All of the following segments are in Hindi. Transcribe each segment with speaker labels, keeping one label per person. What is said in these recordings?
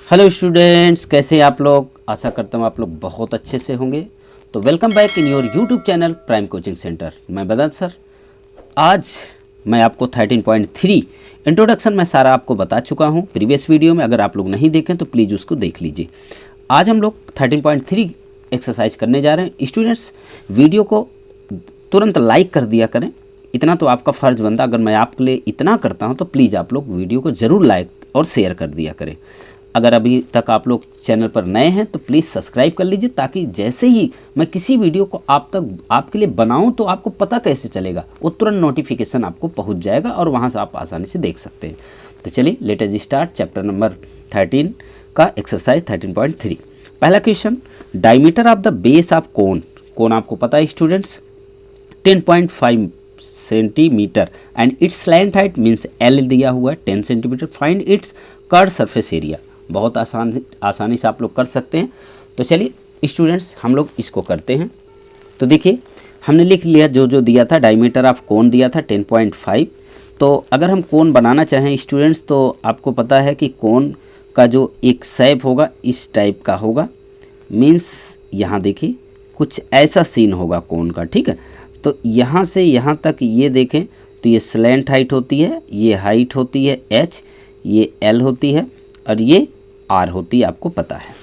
Speaker 1: हेलो स्टूडेंट्स, कैसे हैं आप लोग। आशा करता हूँ आप लोग बहुत अच्छे से होंगे। तो welcome back in your YouTube channel prime coaching centre. मैं बदन सर। आज मैं आपको 13.3 इंट्रोडक्शन में सारा आपको बता चुका हूँ प्रीवियस वीडियो में। अगर आप लोग नहीं देखें तो प्लीज़ उसको देख लीजिए। आज हम लोग 13.3 एक्सरसाइज करने जा रहे हैं। स्टूडेंट्स, वीडियो को तुरंत लाइक कर दिया करें, इतना तो आपका फ़र्ज़ बनता। अगर मैं आपके लिए इतना करता हूँ तो प्लीज़ आप लोग वीडियो को ज़रूर लाइक और शेयर कर दिया करें। अगर अभी तक आप लोग चैनल पर नए हैं तो प्लीज़ सब्सक्राइब कर लीजिए, ताकि जैसे ही मैं किसी वीडियो को आपके लिए बनाऊं तो आपको पता कैसे चलेगा, वो तुरंत नोटिफिकेशन आपको पहुंच जाएगा और वहां से आप आसानी से देख सकते हैं। तो चलिए let us start chapter number 13 का एक्सरसाइज 13.3। पहला question, diameter of the base of cone. Cone आपको पता है students 10.5 centimetre and its slant height means L दिया हुआ है 10 centimetre. Find its curve surface area. बहुत आसानी से आप लोग कर सकते हैं। तो चलिए स्टूडेंट्स, हम लोग इसको करते हैं। तो देखिए, हमने लिख लिया जो दिया था। डायमीटर ऑफ कोन दिया था 10.5। तो अगर हम कोन बनाना चाहें स्टूडेंट्स, तो आपको पता है कि कोन का जो एक शेप होगा इस टाइप का होगा। मीन्स यहाँ देखिए कुछ ऐसा सीन होगा कोन का, ठीक है। तो यहाँ से यहाँ तक ये देखें तो ये स्लैंट हाइट होती है, ये हाइट होती है h, ये l होती है और ये r होती है, आपको पता है।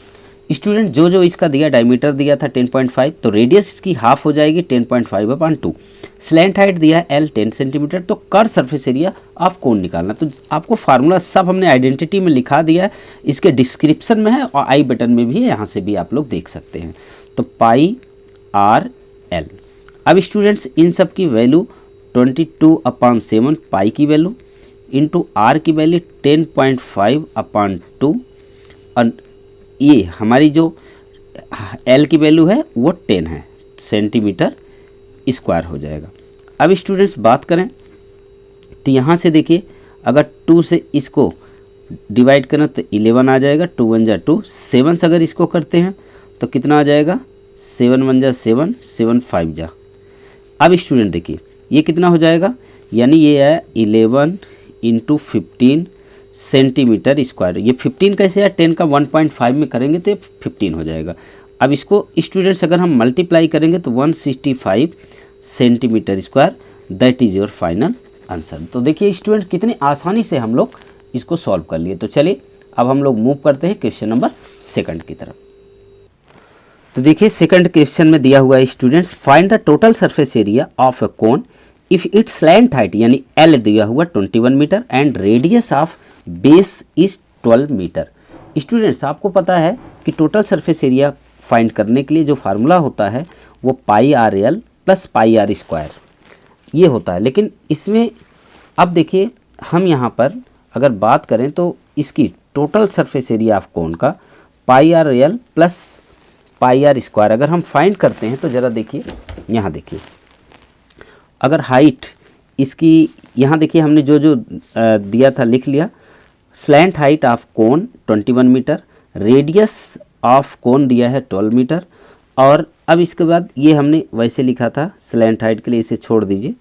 Speaker 1: स्टूडेंट, जो इसका दिया डायमीटर दिया था 10.5, तो रेडियस इसकी हाफ हो जाएगी 10.5/2। स्लैंट हाइट दिया है l 10 सेंटीमीटर। तो कर्व सरफेस एरिया ऑफ कोन निकालना। तो आपको फार्मूला सब हमने आइडेंटिटी में लिखा दिया है, इसके डिस्क्रिप्शन में है और आई बटन में भी है, यहाँ से भी आप लोग देख सकते हैं। तो पाई r l। अब स्टूडेंट्स, इन सब की वैल्यू 22/7 पाई की वैल्यू इंटू आर की वैल्यू 10.5/2 और ये हमारी जो एल की वैल्यू है वो 10 है सेंटीमीटर स्क्वायर हो जाएगा। अब स्टूडेंट्स बात करें तो यहाँ से देखिए, अगर 2 से इसको डिवाइड करें तो 11 आ जाएगा। 2 1 जा 2, 7 से अगर इसको करते हैं तो कितना आ जाएगा, 7 1 जा 7, 7 5 जा। अब स्टूडेंट देखिए ये कितना हो जाएगा, यानी ये है 11 इंटू 15 सेंटीमीटर स्क्वायर। ये 15 कैसे है, 10 का 1.5 में करेंगे तो ये 15 हो जाएगा। अब इसको स्टूडेंट्स अगर हम मल्टीप्लाई करेंगे तो 165 centimetre square, that is your final answer. तो देखिए स्टूडेंट, कितनी आसानी से हम लोग इसको सॉल्व कर लिए। तो चलिए अब हम लोग मूव करते हैं क्वेश्चन नंबर 2 की तरफ। तो देखिए सेकंड क्वेश्चन में दिया हुआ है students, find the total surface area of a cone if its slant height यानी एल दिया हुआ 21 metre and radius of base is 12 metre. Students, आपको पता है कि टोटल सरफेस एरिया फाइंड करने के लिए जो फार्मूला होता है वो pi are L plus pi are square ये होता है। लेकिन इसमें अब देखिए, हम यहाँ पर अगर बात करें तो इसकी total surface area of cone का pi are L plus pi are square अगर हम फाइंड करते हैं तो ज़रा देखिए, यहाँ देखिए, अगर हाइट इसकी यहाँ देखिए हमने जो दिया था लिख लिया। Slant height of cone 21 metre, radius of cone दिया है 12 मीटर। और अब इसके बाद ये हमने वैसे लिखा था स्लैंट हाइट के लिए, इसे छोड़ दीजिए।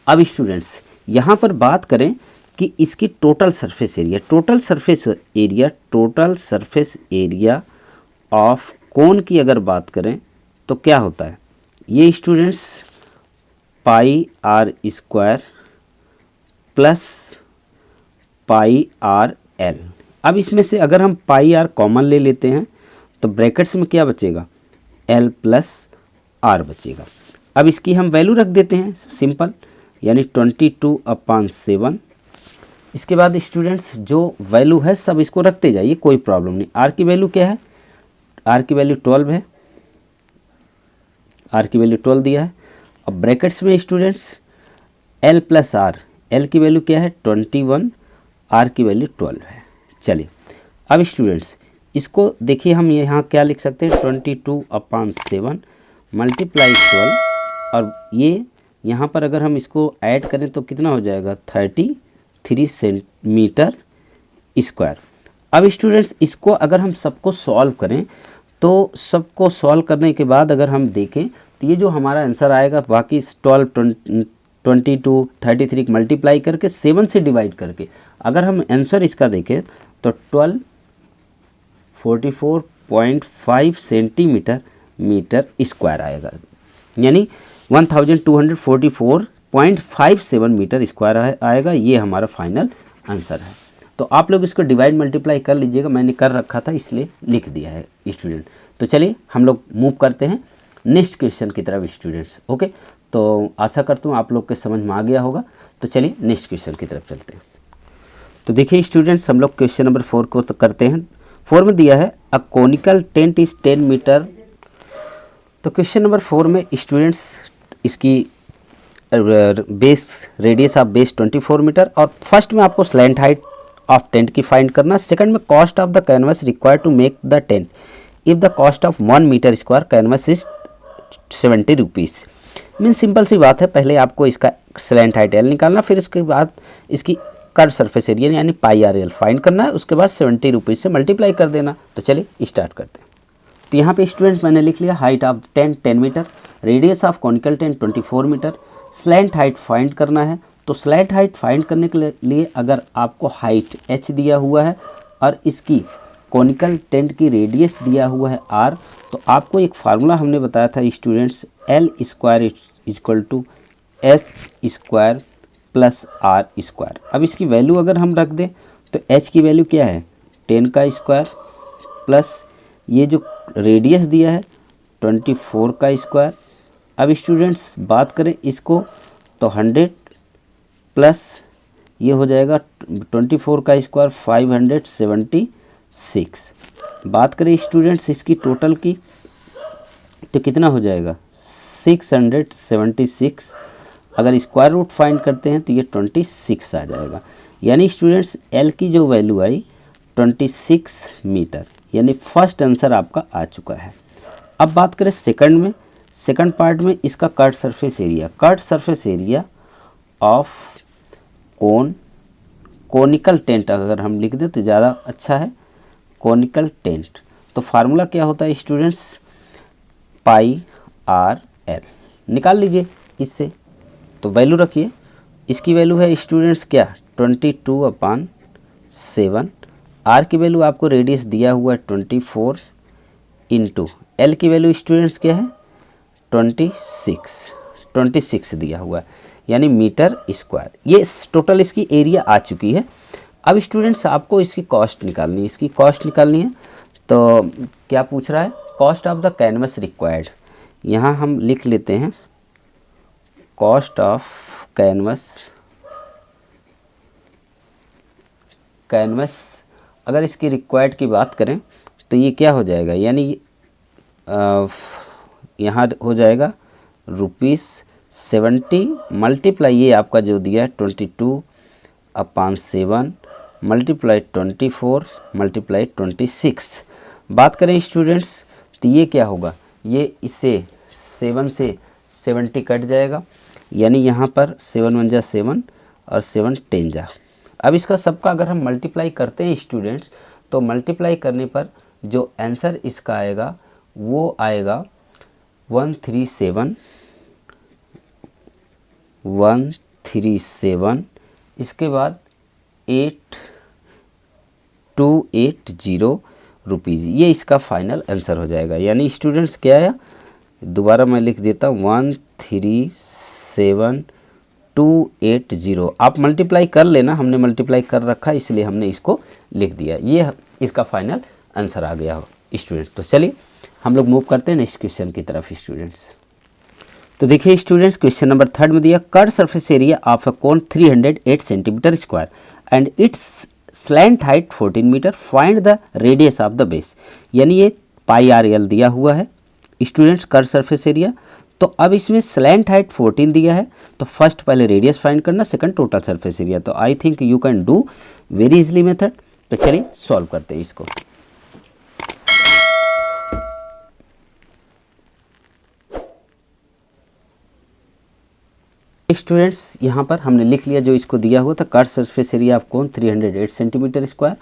Speaker 1: अब स्टूडेंट्स यहाँ पर बात करें कि इसकी total surface area of cone की अगर बात करें तो क्या होता है, ये students pi are square plus pi are l. अब इसमें से अगर हम पाई आर कॉमन ले लेते हैं तो ब्रैकेट्स में क्या बचेगा, एल प्लस आर बचेगा। अब इसकी हम वैल्यू रख देते हैं सिंपल, यानी 22/7। इसके बाद स्टूडेंट्स जो वैल्यू है सब इसको रखते जाइए, कोई प्रॉब्लम नहीं। आर की वैल्यू क्या है, आर की वैल्यू 12 है, आर की वैल्यू 12 दिया है। अब ब्रैकेट्स में students l plus r, l की वैल्यू क्या है 21, आर की वैल्यू 12 है। चलिए अब स्टूडेंट्स इसको देखिए, हम यहाँ क्या लिख सकते हैं 22/7 मल्टीप्लाई 12 और ये यहाँ पर अगर हम इसको ऐड करें तो कितना हो जाएगा 33 सेंटीमीटर स्क्वायर। अब स्टूडेंट्स इसको अगर हम सबको सॉल्व करें तो सबको सॉल्व करने के बाद अगर हम देखें तो ये जो हमारा आंसर आएगा, बाकी 12 22 33 मल्टीप्लाई करके 7 से डिवाइड करके अगर हम आंसर इसका देखें तो 12 44.5 सेंटीमीटर मीटर स्क्वायर आएगा, यानी 1244.57 मीटर स्क्वायर आएगा। ये हमारा फाइनल आंसर है। तो आप लोग इसको डिवाइड मल्टीप्लाई कर लीजिएगा, मैंने कर रखा था इसलिए लिख दिया है स्टूडेंट। तो चलिए हम लोग मूव करते हैं नेक्स्ट क्वेश्चन की तरफ स्टूडेंट्स। ओके, तो आशा करता हूँ आप लोग के समझ में आ गया होगा। तो चलिए नेक्स्ट क्वेश्चन की तरफ चलते हैं। तो देखिए स्टूडेंट्स, हम लोग क्वेश्चन नंबर 4 को तो करते हैं। 4 में दिया है a conical tent is 10 metre. तो क्वेश्चन नंबर 4 में स्टूडेंट्स इसकी base radius of base 24 metre, और फर्स्ट में आपको स्लैंट हाइट ऑफ टेंट की फाइंड करना। सेकंड में cost of the canvas required to make the tent if the cost of 1 metre square canvas is 70 rupees. Mean simple सी बात है, पहले आपको इसका स्लैंट हाइट एल निकालना, फिर उसके बाद इसकी कर्व सरफेस एरिया यानी पाई आर एल फाइंड करना है, उसके बाद 70 रुपीज़ से मल्टीप्लाई कर देना। तो चलिए स्टार्ट करते हैं। तो यहाँ पे स्टूडेंट्स मैंने लिख लिया height of tent 10 metre, radius of conical tent 24 metre, slant height find करना है। तो स्लैंट हाइट फाइंड करने के लिए अगर आपको हाइट h दिया हुआ है और इसकी कॉनिकल टेंट की रेडियस दिया हुआ है r, तो आपको एक फार्मूला हमने बताया था students, L square equal to h square plus r square. अब इसकी वैल्यू अगर हम रख दें तो h की वैल्यू क्या है 10 का स्क्वायर प्लस ये जो रेडियस दिया है 24 का स्क्वायर। अब स्टूडेंट्स बात करें इसको तो 100 प्लस ये हो जाएगा 24 का स्क्वायर 576। बात करें स्टूडेंट्स इसकी टोटल की तो कितना हो जाएगा 676। अगर स्क्वायर रूट फाइंड करते हैं तो ये 26 आ जाएगा, यानी स्टूडेंट्स एल की जो वैल्यू आई 26 मीटर, यानी फर्स्ट आंसर आपका आ चुका है। अब बात करें सेकंड में, सेकंड पार्ट में इसका cut surface area, cut surface area of conical tent अगर हम लिख दें तो ज़्यादा अच्छा है, कोनिकल टेंट। तो फार्मूला क्या होता है स्टूडेंट्स, पाई आर एल निकाल लीजिए इससे। तो वैल्यू रखिए, इसकी वैल्यू है स्टूडेंट्स क्या 22/7। आर की वैल्यू आपको रेडियस दिया हुआ है 24 इंटू एल की वैल्यू स्टूडेंट्स क्या है 26 दिया हुआ है, यानी मीटर स्क्वायर। ये टोटल इसकी एरिया आ चुकी है। अब स्टूडेंट्स आपको इसकी कॉस्ट निकालनी है, इसकी कॉस्ट निकालनी है। तो क्या पूछ रहा है, cost of the canvas required. यहाँ हम लिख लेते हैं कॉस्ट ऑफ कैनवस अगर इसकी रिक्वायर्ड की बात करें तो ये क्या हो जाएगा, यानी यहाँ हो जाएगा ₹70 मल्टीप्लाई ये आपका जो दिया है 22/7 मल्टीप्लाई 24 मल्टीप्लाई 26। बात करें स्टूडेंट्स तो ये क्या होगा, ये इससे 7 से 70 कट जाएगा, यानी यहाँ पर 7 1 जा 7 और 7 10 जा। अब इसका सबका अगर हम मल्टीप्लाई करते हैं स्टूडेंट्स तो मल्टीप्लाई करने पर जो आंसर इसका आएगा वो आएगा 137 इसके बाद 8280 रुपीज़, ये इसका फाइनल आंसर हो जाएगा। यानी स्टूडेंट्स क्या है, दोबारा मैं लिख देता हूँ 137,280। आप मल्टीप्लाई कर लेना, हमने मल्टीप्लाई कर रखा इसलिए हमने इसको लिख दिया, ये इसका फाइनल आंसर आ गया स्टूडेंट्स। तो चलिए हम लोग मूव करते हैं नेक्स्ट क्वेश्चन की तरफ स्टूडेंट्स। तो देखिए स्टूडेंट्स क्वेश्चन नंबर 3 में दिया curve surface area of a cone 308 centimetre square and its slant height 14 metre, find the radius of the base. यानी ये पाई आर एल दिया हुआ है स्टूडेंट्स कर्व सरफेस एरिया। तो अब इसमें स्लैंट हाइट 14 दिया है, तो फर्स्ट पहले रेडियस फाइंड करना, सेकंड टोटल सरफेस एरिया। तो I think you can do very easily method. तो चलिए सॉल्व करते हैं इसको। स्टूडेंट्स यहाँ पर हमने लिख लिया जो इसको दिया हुआ था, curve surface area of cone 308 centimetre square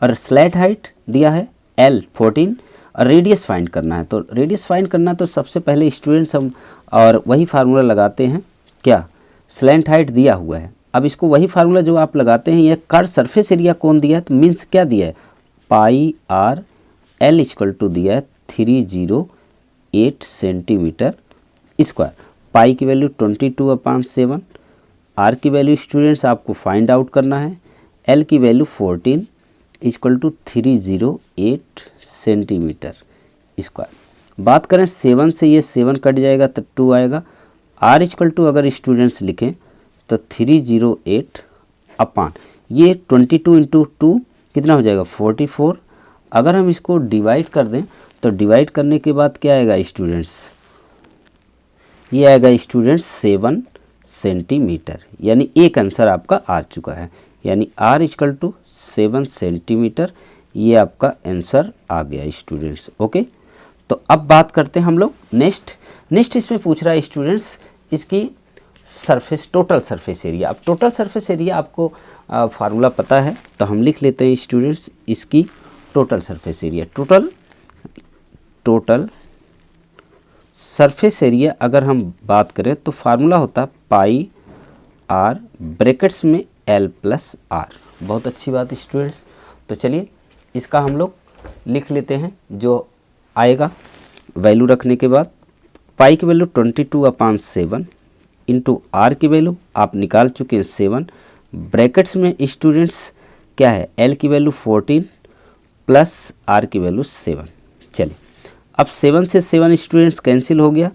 Speaker 1: और स्लैंट हाइट दिया है L 14 और रेडियस फाइंड करना है। तो रेडियस फाइंड करना तो सबसे पहले स्टूडेंट्स हम और वही फार्मूला लगाते हैं, क्या स्लैंट हाइट दिया हुआ है। अब इसको वही फार्मूला जो आप लगाते हैं, ये कर्व सरफेस एरिया कौन दिया है, तो मीन्स क्या दिया है pi r L equal to दिया है 308 सेंटीमीटर स्क्वायर। पाई की वैल्यू 22/7, आर की वैल्यू स्टूडेंट्स आपको फाइंड आउट करना है, एल की value 14 equal to 308 centimetre square. बात करें 7 से, ये 7 कट जाएगा तो 2 आएगा। आर इक्वल टू अगर स्टूडेंट्स लिखें तो 308 अपान ये 22 इंटू 2 कितना हो जाएगा 44। अगर हम इसको डिवाइड कर दें तो डिवाइड करने के बाद क्या आएगा स्टूडेंट्स, ये आएगा स्टूडेंट्स 7 सेंटीमीटर, यानी एक आंसर आपका आ चुका है, यानी आर इक्वल टू 7 सेंटीमीटर, ये आपका आंसर आ गया स्टूडेंट्स। ओके, तो अब बात करते हैं हम लोग नेक्स्ट इसमें पूछ रहा है स्टूडेंट्स इसकी सरफेस, टोटल सरफेस एरिया। अब टोटल सरफेस एरिया आपको फार्मूला पता है तो हम लिख लेते हैं स्टूडेंट्स इसकी total surface area. Total surface area अगर हम बात करें तो फार्मूला होता है पाई आर ब्रैकेट्स में एल प्लस आर। बहुत अच्छी बात स्टूडेंट्स, तो चलिए इसका हम लोग लिख लेते हैं जो आएगा वैल्यू रखने के बाद। पाई की वैल्यू 22/7 इंटू आर की वैल्यू आप निकाल चुके हैं 7, ब्रैकेट्स में स्टूडेंट्स क्या है, एल की वैल्यू 14 प्लस आर की वैल्यू 7। चलिए अब 7 से 7 स्टूडेंट्स कैंसिल हो गया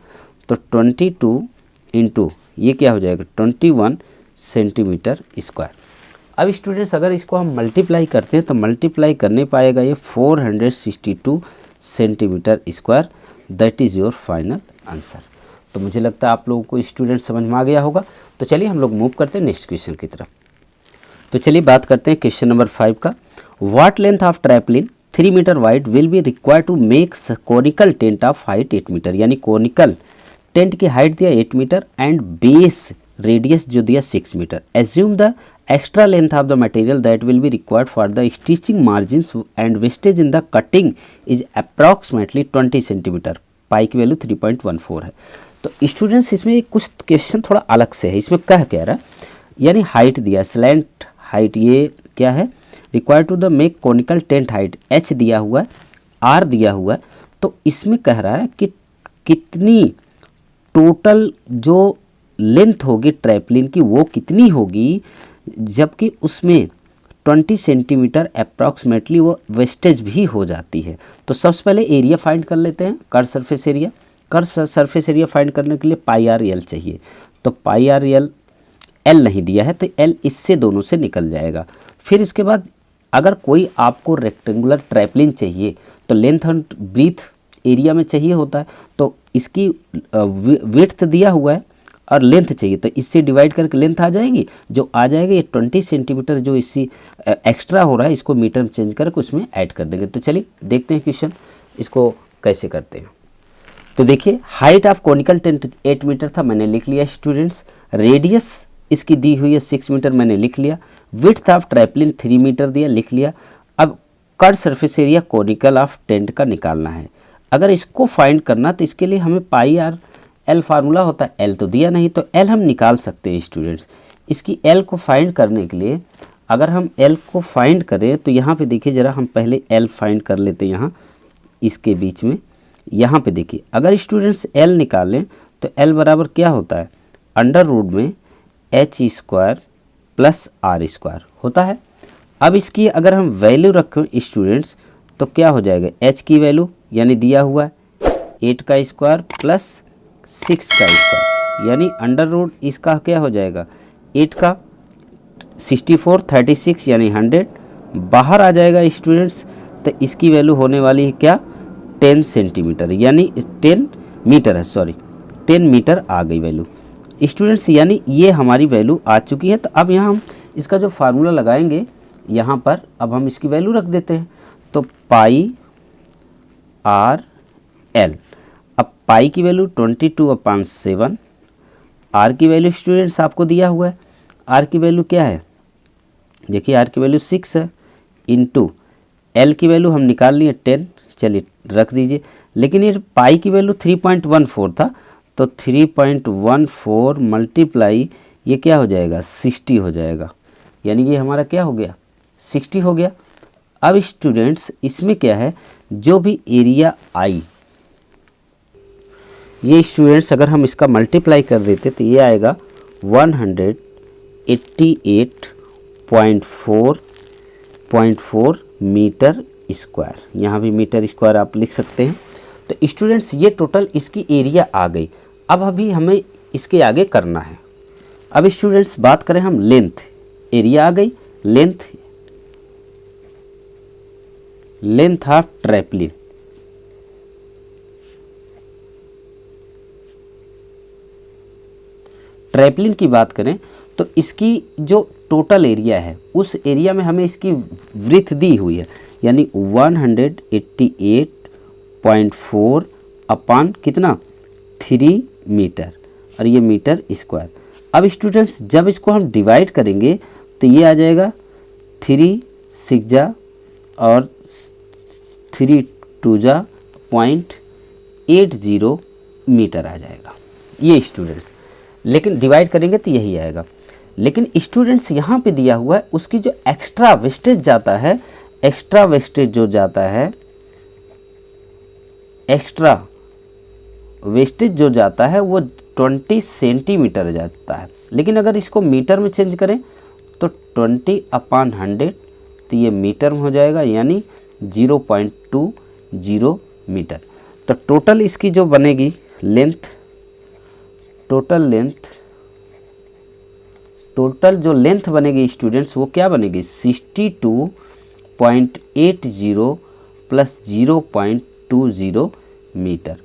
Speaker 1: तो 22 इंटू ये क्या हो जाएगा 21 सेंटीमीटर स्क्वायर। अब स्टूडेंट्स अगर इसको हम मल्टीप्लाई करते हैं तो मल्टीप्लाई करने पाएगा ये 462 centimetre square, that is your final answer. तो मुझे लगता है आप लोगों को स्टूडेंट समझ में आ गया होगा। तो चलिए हम लोग मूव करते हैं नेक्स्ट क्वेश्चन की तरफ। तो चलिए बात करते हैं क्वेश्चन नंबर 5 का। What length of tarpaulin 3 metre wide will be required to make conical tent of height 8 metre, यानी कोनिकल टेंट की हाइट दिया 8 मीटर एंड बेस रेडियस जो दिया 6 metre. Assume the extra length of the material that will be required for the stitching margins and wastage in the cutting is approximately 20 centimetre. Pi की वैल्यू 3.14 है। तो स्टूडेंट्स इसमें कुछ क्वेश्चन थोड़ा अलग से है। इसमें क्या कह रहा है, यानी हाइट दिया स्लैंट हाइट, ये क्या है required to the make conical tent height, h दिया हुआ है, आर दिया हुआ है। तो इसमें कह रहा है कि कितनी टोटल जो लेंथ होगी ट्रैपलिन की वो कितनी होगी, जबकि उसमें 20 सेंटीमीटर अप्रॉक्सीमेटली वो वेस्टेज भी हो जाती है। तो सबसे पहले एरिया फाइंड कर लेते हैं, curve surface area. Curve surface area find करने के लिए पाई आर एल चाहिए, तो पाई आर एल नहीं दिया है तो एल इससे दोनों से निकल जाएगा। फिर इसके बाद अगर कोई आपको रेक्टेंगुलर ट्रैपलिन चाहिए तो लेंथ एंड ब्रीथ एरिया में चाहिए होता है, तो इसकी विड्थ दिया हुआ है और लेंथ चाहिए तो इससे डिवाइड करके लेंथ आ जाएगी, जो आ जाएगा ये 20 सेंटीमीटर जो इसी एक्स्ट्रा हो रहा है इसको मीटर में चेंज करके उसमें ऐड कर देंगे। तो चलिए देखते हैं क्वेश्चन इसको कैसे करते हैं। तो देखिए height of conical tent 8 metre था, मैंने लिख लिया स्टूडेंट्स। रेडियस इसकी दी हुई है 6 मीटर, मैंने लिख लिया। विड्थ ऑफ ट्रैपलिन 3 मीटर दिया, लिख लिया। अब curve surface area conical of tent का निकालना है। अगर इसको फाइंड करना तो इसके लिए हमें पाई आर एल फार्मूला होता है, एल तो दिया नहीं तो एल हम निकाल सकते हैं स्टूडेंट्स। इसकी एल को फाइंड करने के लिए अगर हम एल को फाइंड करें तो यहाँ पे देखिए ज़रा, हम पहले एल फाइंड कर लेते हैं यहाँ इसके बीच में। यहाँ पे देखिए अगर स्टूडेंट्स एल निकालें तो एल बराबर क्या होता है, अंडर रूट में h square plus r square होता है। अब इसकी अगर हम वैल्यू रखें स्टूडेंट्स तो क्या हो जाएगा, एच की वैल्यू यानी दिया हुआ है 8 का स्क्वायर प्लस 6 का स्क्वायर, यानी अंडर रूट इसका क्या हो जाएगा 8 का 64 36 यानी 100 बाहर आ जाएगा स्टूडेंट्स। तो इसकी वैल्यू होने वाली है क्या 10 सेंटीमीटर, यानी 10 मीटर है, सॉरी 10 मीटर आ गई वैल्यू स्टूडेंट्स, यानी ये हमारी वैल्यू आ चुकी है। तो अब यहाँ हम इसका जो फार्मूला लगाएंगे यहाँ पर, अब हम इसकी वैल्यू रख देते हैं। तो पाई आर एल, अब पाई की वैल्यू 22/7, आर की वैल्यू स्टूडेंट्स आपको दिया हुआ है, आर की वैल्यू क्या है देखिए, आर की वैल्यू 6 है, इंटू एल की वैल्यू हम निकाल लिए 10, चलिए रख दीजिए। लेकिन ये पाई की वैल्यू 3.14 था, तो 3.14 मल्टीप्लाई ये क्या हो जाएगा 60 हो जाएगा, यानी ये हमारा क्या हो गया 60 हो गया। अब स्टूडेंट्स इसमें क्या है, जो भी एरिया आई, ये स्टूडेंट्स अगर हम इसका मल्टीप्लाई कर देते तो ये आएगा 188.4 मीटर स्क्वायर। यहाँ भी मीटर स्क्वायर आप लिख सकते हैं। तो स्टूडेंट्स ये टोटल इसकी एरिया आ गई। अब अभी हमें इसके आगे करना है। अब स्टूडेंट्स बात करें हम लेंथ, एरिया आ गई, लेंथ ऑफ ट्रैपलिन, ट्रैपलिन की बात करें तो इसकी जो टोटल एरिया है उस एरिया में हमें इसकी विड्थ दी हुई है, यानी 188.4 अपान कितना 3 मीटर, और ये मीटर स्क्वायर। अब स्टूडेंट्स जब इसको हम डिवाइड करेंगे तो ये आ जाएगा 3 6 जा और 3 2 जा 0.80 मीटर आ जाएगा ये स्टूडेंट्स। लेकिन डिवाइड करेंगे तो यही आएगा। लेकिन स्टूडेंट्स यहाँ पे दिया हुआ है उसकी जो एक्स्ट्रा वेस्टेज जाता है, एक्स्ट्रा वेस्टेज जो जाता है, एक्स्ट्रा वेस्टेज जो जाता है वो 20 सेंटीमीटर जाता है। लेकिन अगर इसको मीटर में चेंज करें तो 20/100 तो ये मीटर में हो जाएगा, यानी 0.20 मीटर। तो टोटल इसकी जो बनेगी लेंथ, टोटल जो लेंथ बनेगी स्टूडेंट्स वो क्या बनेगी 62.80 प्लस 0.20 मीटर।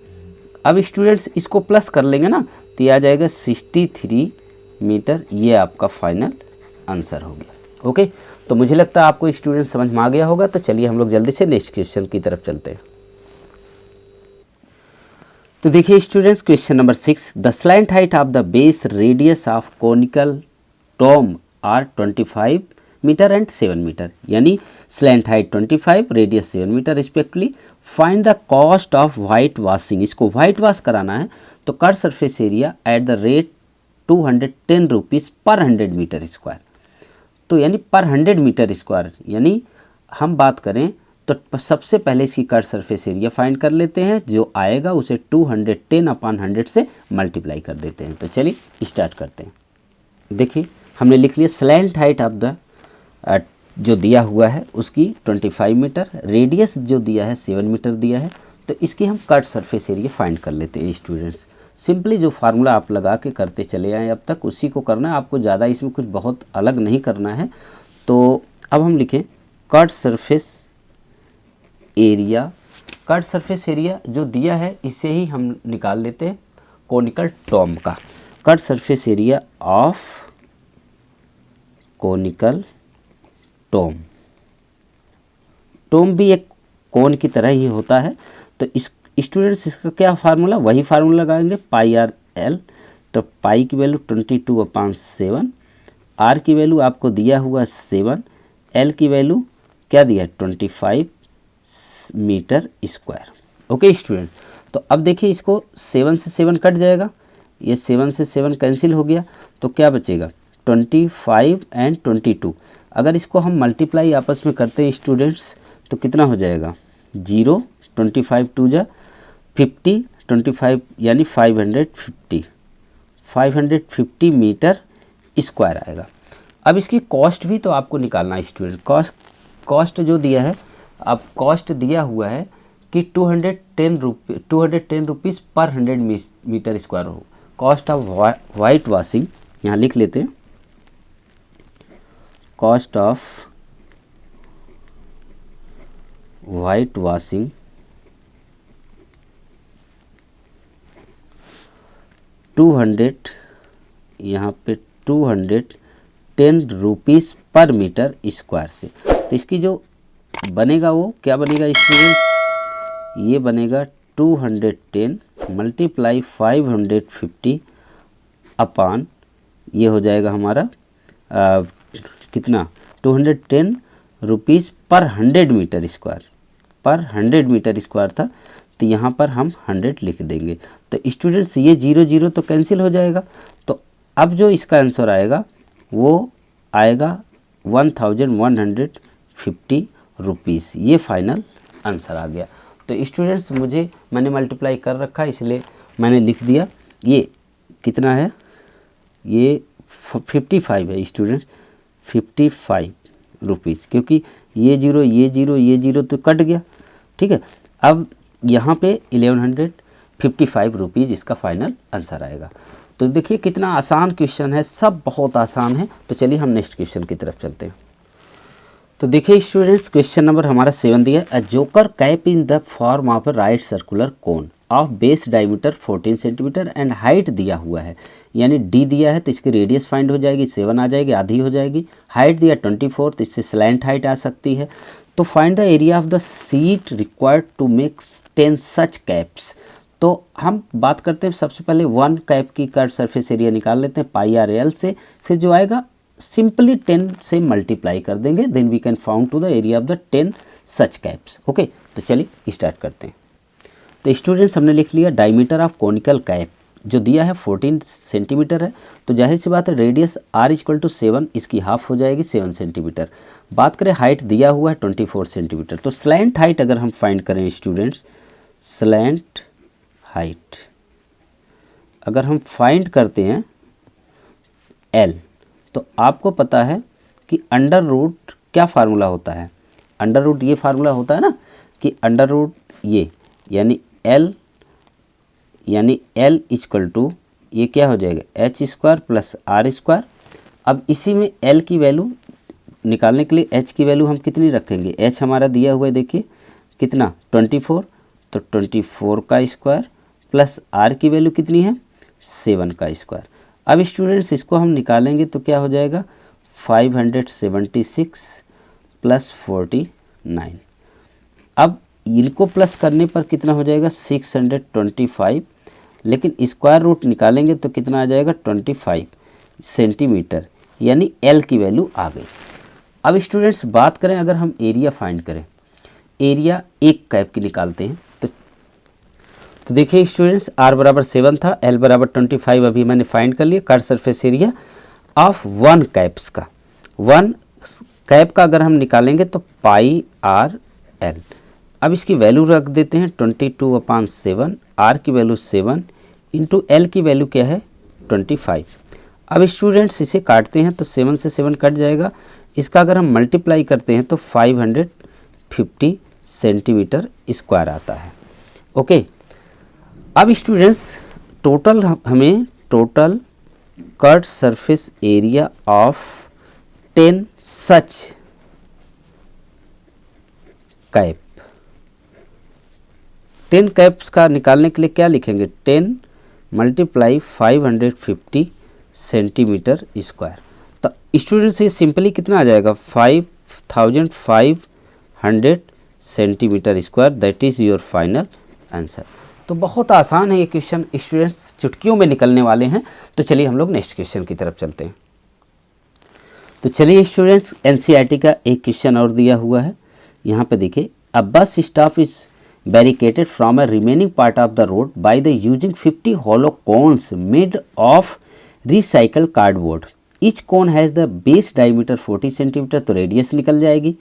Speaker 1: अब स्टूडेंट्स इसको प्लस कर लेंगे ना तो ये आ जाएगा 63 मीटर। ये आपका फाइनल आंसर हो गया। ओके, तो मुझे लगता है आपको स्टूडेंट समझ में आ गया होगा। तो चलिए हम लोग जल्दी से नेक्स्ट क्वेश्चन की तरफ चलते हैं। तो देखिए students, question number 6, the slant height of the base radius of conical tomb are 25 metre and 7 metre, यानी slant height 25, radius 7 metre respectively. Find the cost of white washing, इसको वाइट वॉश कराना है तो curve surface area at the rate 210 rupees per 100 metre square. तो यानी पर 100 मीटर स्क्वायर, यानी हम बात करें तो सबसे पहले इसकी कर्व सरफेस एरिया फाइंड कर लेते हैं, जो आएगा उसे 210/100 से मल्टीप्लाई कर देते हैं। तो चलिए स्टार्ट करते हैं। देखिए हमने लिख लिया स्लैंट हाइट ऑफ द जो दिया हुआ है उसकी 25 मीटर, रेडियस जो दिया है 7 मीटर दिया है। तो इसकी हम कर्व सरफेस एरिया फाइंड कर लेते हैं स्टूडेंट्स। सिंपली जो फार्मूला आप लगा के करते चले आए अब तक उसी को करना है, आपको ज़्यादा इसमें कुछ बहुत अलग नहीं करना है। तो अब हम लिखें curve surface area, curve surface area जो दिया है इसे ही हम निकाल लेते हैं कोनिकल टॉम का। Curve surface area of conical Tom, Tom भी एक कोन की तरह ही होता है। तो इस स्टूडेंट्स इसका क्या फार्मूला, वही फार्मूला लगाएंगे πr/l। तो पाई की वैल्यू 22/7, आर की वैल्यू आपको दिया हुआ 7, एल की वैल्यू क्या दिया 25 मीटर स्क्वायर। ओके स्टूडेंट, तो अब देखिए इसको 7 से 7 कट जाएगा, ये 7 से 7 कैंसिल हो गया तो क्या बचेगा 25 एंड 22। अगर इसको हम मल्टीप्लाई आपस में करते हैं स्टूडेंट्स तो कितना हो जाएगा 0, 25 2 जा 50, 25 यानी 550 मीटर स्क्वायर आएगा। अब इसकी कॉस्ट भी तो आपको निकालना है स्टूडेंट। कॉस्ट जो दिया है, अब कॉस्ट दिया हुआ है कि 210 रुपीज़ पर 100 मीटर स्क्वायर हो। कॉस्ट ऑफ वाइट वॉशिंग यहाँ लिख लेते हैं, कॉस्ट ऑफ वाइट वॉशिंग 200, यहाँ पे 210 रुपीज़ पर मीटर स्क्वायर से। तो इसकी जो बनेगा वो क्या बनेगा स्टूडेंट्स, ये बनेगा 210 मल्टीप्लाई 550 अपान, ये हो जाएगा हमारा कितना 210 रुपीज़ पर 100 मीटर स्क्वायर, पर 100 मीटर स्क्वायर था तो यहाँ पर हम 100 लिख देंगे। तो स्टूडेंट्स ये 0 0 तो कैंसिल हो जाएगा। तो अब जो इसका आंसर आएगा वो आएगा 1150 रुपीज़। ये फाइनल आंसर आ गया। तो स्टूडेंट्स मैंने मल्टीप्लाई कर रखा है इसलिए मैंने लिख दिया। ये कितना है, ये 55 है स्टूडेंट्स, 55 रुपीज़, क्योंकि ये जीरो तो कट गया। ठीक है, अब यहाँ पे 1155 रुपीज़ इसका फाइनल आंसर आएगा। तो देखिए कितना आसान क्वेश्चन है, सब बहुत आसान है। तो चलिए हम नेक्स्ट क्वेश्चन की तरफ चलते हैं। तो देखिए स्टूडेंट्स, क्वेश्चन नंबर हमारा 7 दिया, a joker cap in the form of a right circular cone of base diameter 14 centimetre and height दिया हुआ है, यानी डी दिया है तो इसकी रेडियस फाइंड हो जाएगी, 7 आ जाएगी, आधी हो जाएगी। हाइट दिया 24, तो इससे स्लैंट हाइट आ सकती है। तो find the area of the sheet required to make 10 such caps. तो हम बात करते हैं सबसे पहले 1 कैप की कर्व सरफेस एरिया निकाल लेते हैं पाई आर एल से, फिर जो आएगा सिंपली 10 से मल्टीप्लाई कर देंगे, then we can found to the area of the 10 such caps. Okay, तो चलिए स्टार्ट करते हैं। तो स्टूडेंट्स हमने लिख लिया डायमीटर ऑफ कॉनिकल कैप जो दिया है 14 सेंटीमीटर है, तो जाहिर सी बात है रेडियस r = 7, इसकी हाफ हो जाएगी 7 सेंटीमीटर। बात करें हाइट दिया हुआ है 24 सेंटीमीटर, तो स्लैंट हाइट अगर हम फाइंड करें स्टूडेंट्स, स्लैंट हाइट अगर हम फाइंड करते हैं L, तो आपको पता है कि अंडर रूट क्या फार्मूला होता है, अंडर रूट ये फार्मूला होता है ना कि अंडर रूट ये यानी L = ये क्या हो जाएगा h² + r²। अब इसी में L की वैल्यू निकालने के लिए h की वैल्यू हम कितनी रखेंगे, h हमारा दिया हुआ है देखिए कितना 24, तो 24 का स्क्वायर प्लस r की वैल्यू कितनी है 7 का स्क्वायर। अब स्टूडेंट्स इसको हम निकालेंगे तो क्या हो जाएगा 576 + 49। अब इनको प्लस करने पर कितना हो जाएगा 625, लेकिन स्क्वायर रूट निकालेंगे तो कितना आ जाएगा 25 सेंटीमीटर, यानी L की वैल्यू आ गई। अब स्टूडेंट्स बात करें अगर हम एरिया फाइंड करें, एरिया एक कैप की निकालते हैं तो देखिए स्टूडेंट्स r = 7 था, L = 25 अभी मैंने फाइंड कर लिया। Curve surface area of 1 caps का, 1 कैप का अगर हम निकालेंगे तो पाई आर एल। अब इसकी वैल्यू रख देते हैं 22/7, r की वैल्यू 7 इंटू L की वैल्यू क्या है 25। अब स्टूडेंट्स इसे काटते हैं तो 7 से 7 कट जाएगा, इसका अगर हम मल्टीप्लाई करते हैं तो 550 सेंटीमीटर स्क्वायर आता है। ओके, अब स्टूडेंट्स हमें total cut surface area of 10 such cap, 10 caps का निकालने के लिए क्या लिखेंगे 10 × 550 सेंटीमीटर स्क्वायर। तो स्टूडेंट्स ये सिंपली कितना आ जाएगा 5500 centimetre square, that is your final answer. तो बहुत आसान है ये क्वेश्चन स्टूडेंट्स, चुटकियों में निकलने वाले हैं। तो चलिए हम लोग नेक्स्ट क्वेश्चन की तरफ चलते हैं। तो चलिए स्टूडेंट्स एनसीईआरटी का एक क्वेश्चन और दिया हुआ है, यहाँ पे देखिए a bus stop is barricaded from a remaining part of the road by the using 50 hollow cones made of recycled cardboard. Each cone has the base diameter 40 centimetre, तो रेडियस निकल जाएगी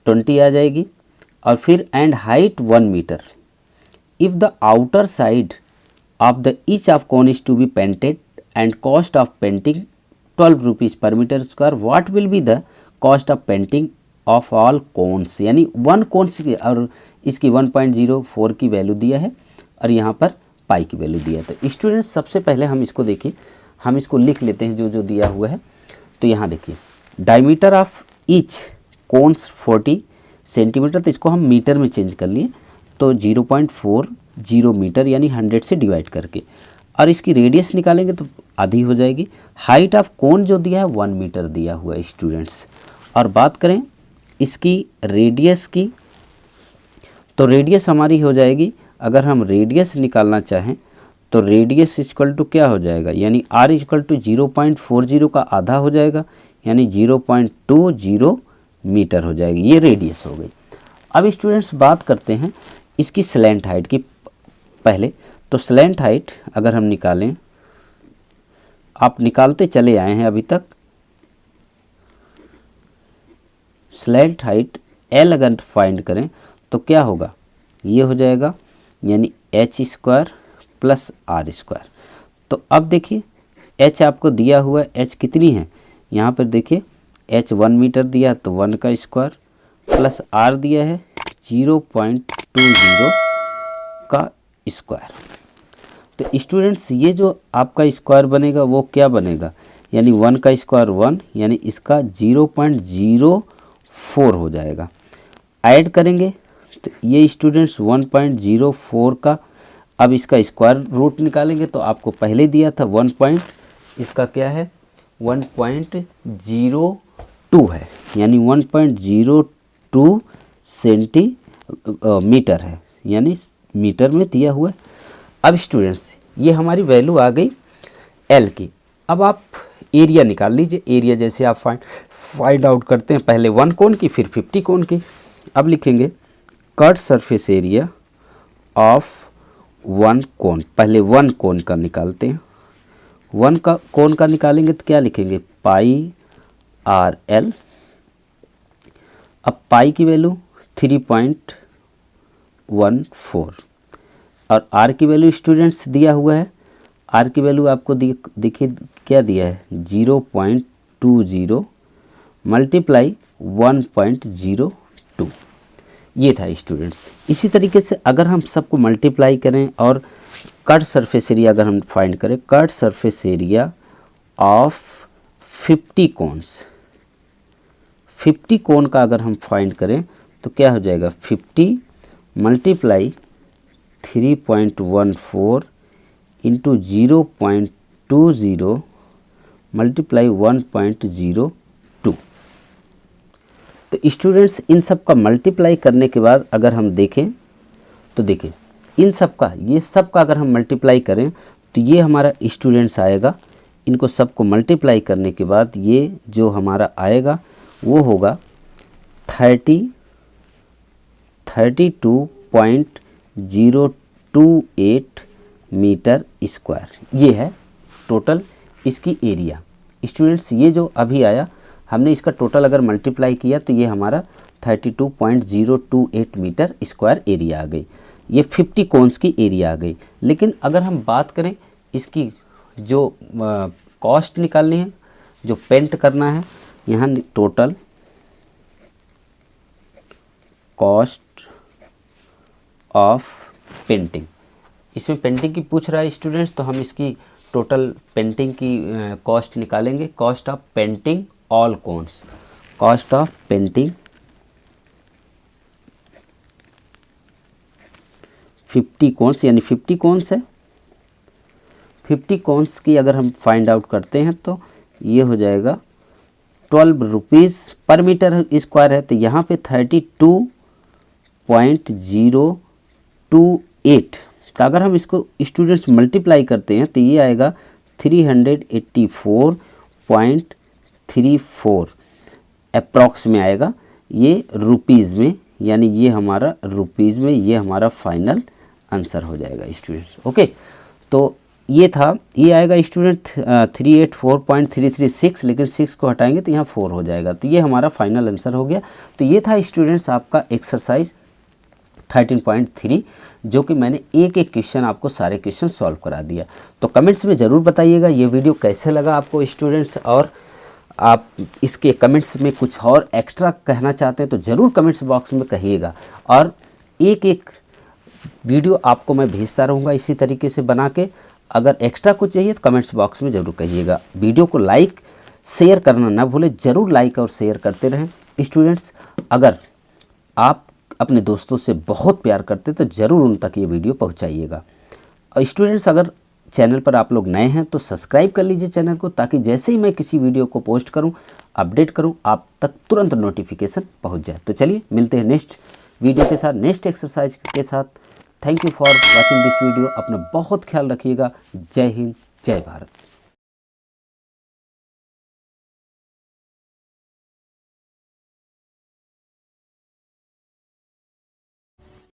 Speaker 1: 20 आ जाएगी, और फिर and height 1 metre. If the outer side of the each of cone is to be painted and cost of painting 12 rupees per meter square, what will be the cost of painting of all cones? यानी 1 कोन्स की और इसकी 1.04 की वैल्यू दिया है और यहाँ पर पाई की वैल्यू दिया है। तो स्टूडेंट्स सबसे पहले हम इसको देखिए, हम इसको लिख लेते हैं जो जो दिया हुआ है। तो यहाँ देखिए diameter of each cones 40 centimetre, तो इसको हम मीटर में चेंज कर लिए तो 0.40 मीटर यानी 100 से डिवाइड करके, और इसकी रेडियस निकालेंगे तो आधी हो जाएगी। हाइट ऑफ कोन जो दिया है 1 मीटर दिया हुआ है स्टूडेंट्स। और बात करें इसकी रेडियस की, तो रेडियस हमारी हो जाएगी, अगर हम रेडियस निकालना चाहें तो रेडियस इक्वल टू क्या हो जाएगा, यानी r = 0.40 का आधा हो जाएगा, यानी 0.20 मीटर हो जाएगी, ये रेडियस हो गई। अब स्टूडेंट्स बात करते हैं इसकी स्लैंट हाइट की पहले। तो स्लैंट हाइट अगर हम निकालें, आप निकालते चले आए हैं अभी तक, स्लैंट हाइट L अगर फाइंड करें तो क्या होगा, ये हो जाएगा यानी h square plus r square. तो अब देखिए h आपको दिया हुआ है, h कितनी है यहाँ पर देखिए, h 1 मीटर दिया तो 1 का स्क्वायर प्लस r दिया है 0.20 का स्क्वायर। तो स्टूडेंट्स ये जो आपका स्क्वायर बनेगा वो क्या बनेगा, यानी 1 का स्क्वायर 1, यानी इसका 0.04 हो जाएगा। ऐड करेंगे तो ये स्टूडेंट्स 1.04 का, अब इसका स्क्वायर रूट निकालेंगे तो आपको पहले दिया था 1 इसका क्या है 1.02 है, यानी 1.02 सेंटीमीटर है, यानी मीटर में दिया हुआ है। अब स्टूडेंट्स ये हमारी वैल्यू आ गई L की। अब आप एरिया निकाल लीजिए। एरिया जैसे आप फाइंड आउट करते हैं, पहले 1 कोण की फिर 50 कोण की। अब लिखेंगे कट सरफेस एरिया ऑफ 1 कोण, पहले 1 कोण का निकालते हैं। 1 का कोण का निकालेंगे तो क्या लिखेंगे पाई आर एल। अब पाई की वैल्यू 3.14 और आर की वैल्यू स्टूडेंट्स दिया हुआ है, आर की वैल्यू आपको देखिए क्या दिया है 0.20 मल्टीप्लाई 1.02, ये था स्टूडेंट्स। इसी तरीके से अगर हम सबको मल्टीप्लाई करें और कट सरफेस एरिया अगर हम फाइंड करें, curved surface area of 50 cones, 50 cone का अगर हम फाइंड करें तो क्या हो जाएगा 50 मल्टीप्लाई 3.14 इंटू 0.20 मल्टीप्लाई 1.02। तो स्टूडेंट्स इन सब का मल्टीप्लाई करने के बाद अगर हम देखें तो देखिए इन सब का, ये सब का अगर हम मल्टीप्लाई करें तो ये हमारा स्टूडेंट्स आएगा। इनको सबको मल्टीप्लाई करने के बाद ये जो हमारा आएगा वो होगा 32.028 मीटर स्क्वायर। ये है टोटल इसकी एरिया। स्टूडेंट्स ये जो अभी आया हमने इसका टोटल अगर मल्टीप्लाई किया तो ये हमारा 32.028 मीटर स्क्वायर एरिया आ गई। ये 50 कोन्स की एरिया आ गई। लेकिन अगर हम बात करें इसकी जो कॉस्ट निकालनी है, जो पेंट करना है, यहाँ टोटल कॉस्ट ऑफ पेंटिंग, इसमें पेंटिंग की पूछ रहा है स्टूडेंट्स, तो हम इसकी टोटल पेंटिंग की कॉस्ट निकालेंगे। Cost of painting all cones, cost of painting 50 cones, यानी 50 कोन्स है। 50 कोन्स की अगर हम फाइंड आउट करते हैं तो ये हो जाएगा 12 रुपीज़ पर मीटर स्क्वायर है। तो यहाँ पे 32.028 तो अगर हम इसको स्टूडेंट्स मल्टीप्लाई करते हैं तो ये आएगा 384.34 अप्रॉक्स में आएगा ये रुपीज़ में, यानी ये हमारा रुपीज़ में ये हमारा फाइनल आंसर हो जाएगा स्टूडेंट्स। ओके, तो ये था, ये आएगा स्टूडेंट 384.336, लेकिन 6 को हटाएंगे तो यहाँ 4 हो जाएगा। तो ये हमारा फाइनल आंसर हो गया। तो ये था स्टूडेंट्स आपका एक्सरसाइज 13.3, जो कि मैंने एक एक क्वेश्चन आपको सारे क्वेश्चन सॉल्व करा दिया। तो कमेंट्स में ज़रूर बताइएगा ये वीडियो कैसे लगा आपको स्टूडेंट्स, और आप इसके कमेंट्स में कुछ और एक्स्ट्रा कहना चाहते हैं तो ज़रूर कमेंट्स बॉक्स में कहिएगा। और एक एक वीडियो आपको मैं भेजता रहूँगा इसी तरीके से बना के। अगर एक्स्ट्रा कुछ चाहिए तो कमेंट्स बॉक्स में ज़रूर कहिएगा। वीडियो को लाइक शेयर करना ना भूलें, ज़रूर लाइक और शेयर करते रहें स्टूडेंट्स। अगर आप अपने दोस्तों से बहुत प्यार करते तो ज़रूर उन तक ये वीडियो पहुंचाइएगा। और स्टूडेंट्स अगर चैनल पर आप लोग नए हैं तो सब्सक्राइब कर लीजिए चैनल को, ताकि जैसे ही मैं किसी वीडियो को पोस्ट करूं, अपडेट करूं, आप तक तुरंत नोटिफिकेशन पहुंच जाए। तो चलिए मिलते हैं नेक्स्ट वीडियो के साथ, नेक्स्ट एक्सरसाइज के साथ। Thank you for watching this video. अपना बहुत ख्याल रखिएगा। जय हिंद, जय भारत।